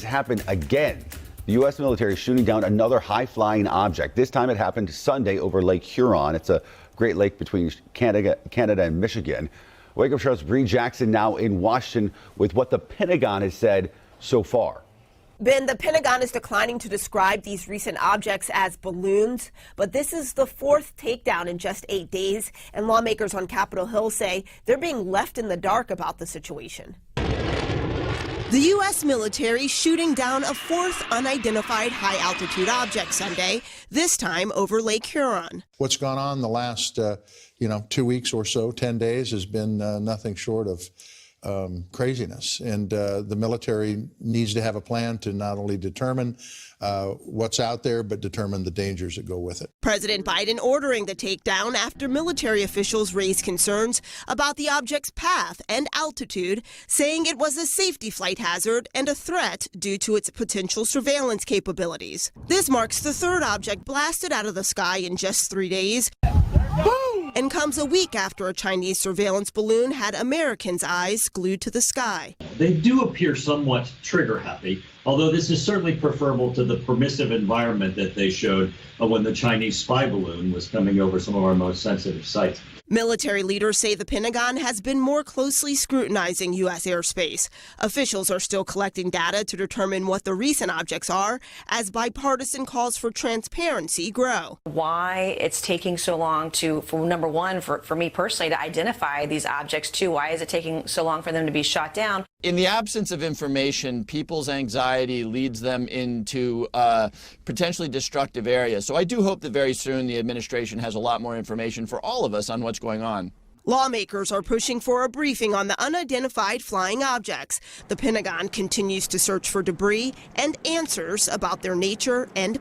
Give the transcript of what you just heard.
this happened again. The U.S. military is shooting down another high-flying object. This time it happened Sunday over Lake Huron. It's a Great Lake between Canada and Michigan. Wake Up Show's Bree Jackson now in Washington with what the Pentagon has said so far. Ben, the Pentagon is declining to describe these recent objects as balloons, but this is the fourth takedown in just 8 days, and lawmakers on Capitol Hill say they're being left in the dark about the situation. The U.S. military shooting down a fourth unidentified high-altitude object Sunday, this time over Lake Huron. What's gone on the last, 2 weeks or so, 10 days, has been nothing short of craziness. And the military needs to have a plan to not only determine what's out there, but determine the dangers that go with it. President Biden ordering the takedown after military officials raised concerns about the object's path and altitude, saying it was a safety flight hazard and a threat due to its potential surveillance capabilities. This marks the third object blasted out of the sky in just 3 days. And comes a week after a Chinese surveillance balloon had Americans' eyes glued to the sky. They do appear somewhat trigger happy, although this is certainly preferable to the permissive environment that they showed when the Chinese spy balloon was coming over some of our most sensitive sites. Military leaders say the Pentagon has been more closely scrutinizing U.S. airspace. Officials are still collecting data to determine what the recent objects are as bipartisan calls for transparency grow. Why it's taking so long for number one, for me personally, to identify these objects. Two, why is it taking so long for them to be shot down? In the absence of information, people's anxiety leads them into potentially destructive areas. So I do hope that very soon the administration has a lot more information for all of us on what's going on. Lawmakers are pushing for a briefing on the unidentified flying objects. The Pentagon continues to search for debris and answers about their nature and